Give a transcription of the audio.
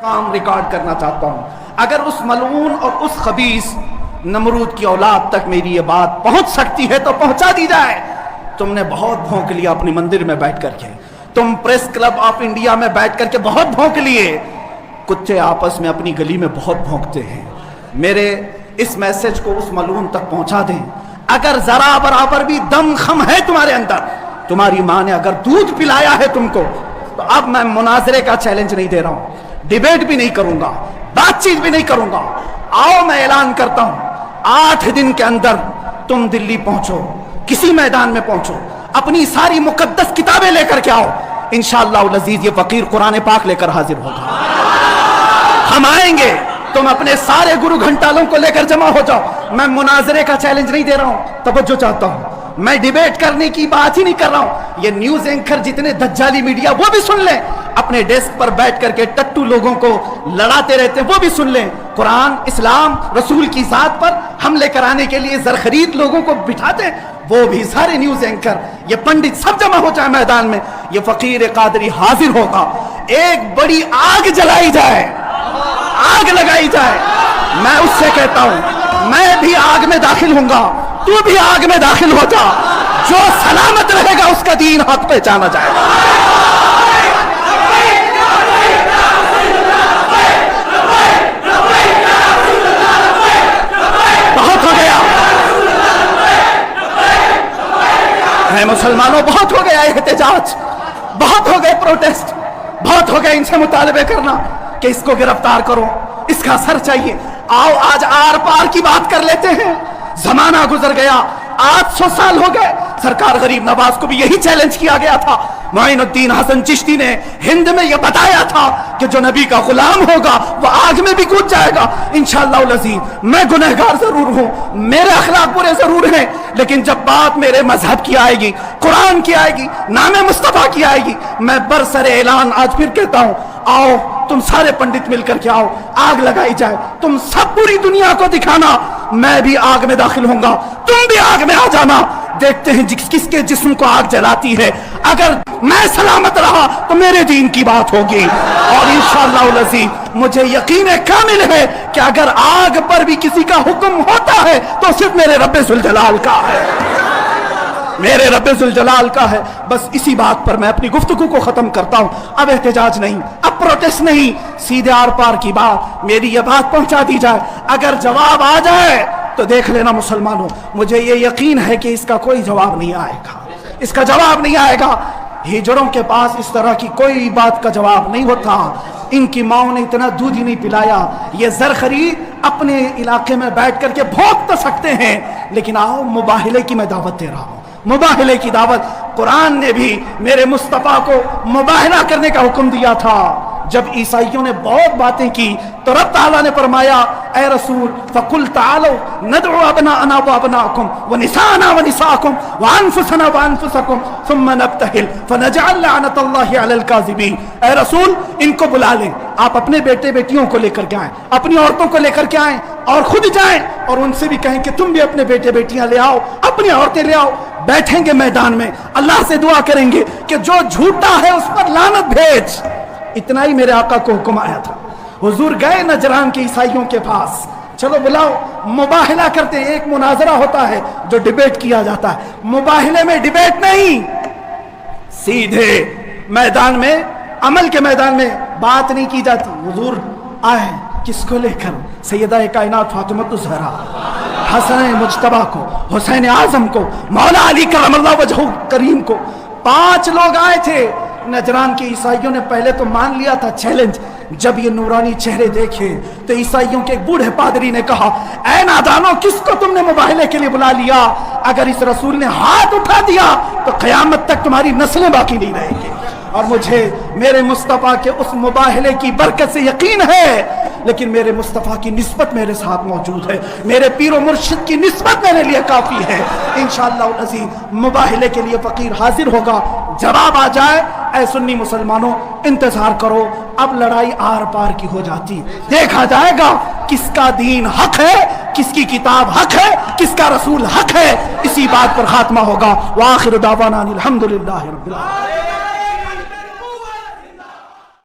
کام record کرنا چاہتا ہوں. اگر اس ملعون اور اس خبیث نمرود کی اولاد تک میری یہ بات پہنچ سکتی ہے تو پہنچا دی جائے. تم نے بہت بھونک لیا اپنی مندر میں بیٹھ کر کے, تم پریس کلب آف انڈیا میں بیٹھ کر کے بہت بھونک لیے, کتے آپس میں اپنی گلی میں بہت بھونکتے ہیں. میرے اس میسج کو اس ملعون تک پہنچا دیں. اگر ذرا برابر بھی دم خم ہے تمہارے اندر, تمہاری ماں نے اگر دودھ پلایا ہے تم کو, تو اب میں مناظرے کا چیلنج نہیں دے رہا ہوں, ڈیبیٹ بھی نہیں کروں گا, بات چیت بھی نہیں کروں گا. آؤ میں اعلان کرتا ہوں, 8 دن کے اندر تم دلی پہنچو, کسی میدان میں پہنچو, اپنی ساری مقدس کتابیں لے کر کے آؤ. انشاءاللہ العزیز یہ فقیر قرآن پاک لے کر حاضر ہوگا. ہم آئیں گے, تم اپنے سارے گرو گھنٹالوں کو لے کر جمع ہو جاؤ. میں مناظرے کا چیلنج نہیں دے رہا ہوں, توجہ چاہتا ہوں. میں ڈیبیٹ کرنے کی بات ہی نہیں کر رہا ہوں. یہ نیوز اینکر جتنے دجالی میڈیا وہ بھی سن لیں, اپنے ڈیسک پر بیٹھ کر کے ٹٹو لوگوں کو لڑاتے رہتے ہیں وہ بھی سن لیں. قرآن, اسلام, رسول کی ذات پر حملے کرانے کے لیے زرخرید لوگوں کو بٹھاتے ہیں, وہ بھی سارے نیوز اینکر, یہ پنڈت سب جمع ہو جائے میدان میں. یہ فقیر قادری حاضر ہوگا. ایک بڑی آگ جلائی جائے, آگ لگائی جائے. میں اس سے کہتا ہوں میں بھی آگ میں داخل ہوں گا, تو بھی آگ میں داخل ہو جا. جو سلامت رہے گا اس کا دین حق پہچانا جائے گا. بہت ہو گیا ہے مسلمانوں, بہت ہو گیا احتجاج, بہت ہو گئے پروٹیسٹ, بہت ہو گئے ان سے مطالبے کرنا کہ اس کو گرفتار کرو, اس کا اثر چاہیے. آؤ آج آر پار کی بات کر لیتے ہیں. زمانہ گزر گیا, 800 سال ہو گئے. سرکار غریب نواز کو بھی یہی چیلنج کیا گیا تھا. معین الدین حسن چشتی نے ہند میں یہ بتایا تھا کہ جو نبی کا غلام ہوگا وہ آگ میں بھی کود جائے گا. انشاءاللہ العزیز میں گنہگار ضرور ہوں, میرے اخلاق برے ضرور ہیں, لیکن جب بات میرے مذہب کی آئے گی, قرآن کی آئے گی, نام مصطفیٰ کی آئے گی, میں برسر اعلان آج پھر کہتا ہوں, آؤ تم سارے پنڈت مل کر کے آؤ, آگ لگائی جائے. تم سب پوری دنیا کو دکھانا میں بھی آگ میں داخل ہوں گا, تم بھی آگ میں آ جانا. دیکھتے ہیں کس کے جسم کو آگ جلاتی ہے. اگر میں سلامت رہا تو میرے دین کی بات ہوگی, اور انشاءاللہ العزیز مجھے یقین کامل ہے کہ اگر آگ پر بھی کسی کا حکم ہوتا ہے تو صرف میرے رب ذوالجلال کا ہے, میرے رب ذوالجلال کا ہے. بس اسی بات پر میں اپنی گفتگو کو ختم کرتا ہوں. اب احتجاج نہیں, اب پروٹیسٹ نہیں, سیدھے آر پار کی بات, میری یہ بات پہنچا دی جائے. اگر جواب آ جائے تو دیکھ لینا مسلمانوں, مجھے یہ یقین ہے کہ اس کا کوئی جواب نہیں آئے گا, اس کا جواب نہیں آئے گا. ہجڑوں کے پاس اس طرح کی کوئی بات کا جواب نہیں ہوتا. ان کی ماؤں نے اتنا دودھ ہی نہیں پلایا. یہ زرخرید اپنے علاقے میں بیٹھ کر کے بھونک تو سکتے ہیں, لیکن آؤ مباہلے کی میں دعوت دے رہا ہوں, مباہلے کی دعوت. قرآن نے بھی میرے مصطفیٰ کو مباہلہ کرنے کا حکم دیا تھا. جب عیسائیوں نے بہت باتیں کی تو رب تعالیٰ نے فرمایا, اے رسول فقل تعالوا ندعو ابناءنا وابناءکم ونساءنا ونساءکم وانفسنا وانفسکم ثم نبتہل فنجعل لعنت اللہ علی الکاذبین. اے رسول ان کو بلا لیں, آپ اپنے بیٹے بیٹیوں کو لے کر کے آئیں, اپنی عورتوں کو لے کر کے آئیں, اور خود جائیں اور ان سے بھی کہیں کہ تم بھی اپنے بیٹے بیٹیاں لے آؤ, اپنی عورتیں لے آؤ. بیٹھیں گے میدان میں, اللہ سے دعا کریں گے کہ جو جھوٹا ہے اس پر لعنت بھیج. اتنا ہی میرے آقا کو حکم آیا تھا. حضور گئے نجران کے عیسائیوں کے پاس, چلو بلاؤ, مباہلہ کرتے. ایک مناظرہ ہوتا ہے جو ڈیبیٹ کیا جاتا ہے, مباہلے میں ڈیبیٹ نہیں, سیدھے میدان میں, عمل کے میدان میں بات نہیں کی جاتی. حضور آئے کس کو لے کر, سیدہ کائنات فاطمہ الزہرا, حسن مجتبیٰ کو, حسین اعظم کو, مولا علی کرم اللہ وجہہ کریم کو. 5 لوگ آئے تھے. نجران کے عیسائیوں نے پہلے تو مان لیا تھا چیلنج. جب یہ نورانی چہرے دیکھے تو عیسائیوں کے ایک بوڑھے پادری نے کہا, اے نادانو کس کو تم نے مباہلے کے لیے بلا لیا؟ اگر اس رسول نے ہاتھ اٹھا دیا تو قیامت تک تمہاری نسلیں باقی نہیں رہیں گی. اور مجھے میرے مصطفیٰ کے اس مباہلے کی برکت سے یقین ہے, لیکن میرے مصطفیٰ کی نسبت میرے ساتھ موجود ہے, میرے پیر و مرشد کی نسبت میرے لیے کافی ہے. انشاءاللہ العزیز مباہلے کے لیے فقیر حاضر ہوگا. جواب آ جائے, اے سنی مسلمانوں انتظار کرو, اب لڑائی آر پار کی ہو جاتی, دیکھا جائے گا کس کا دین حق ہے, کس کی کتاب حق ہے, کس کا رسول حق ہے. اسی بات پر خاتمہ ہوگا. وآخر دعوانا الحمدللہ رب العالمین.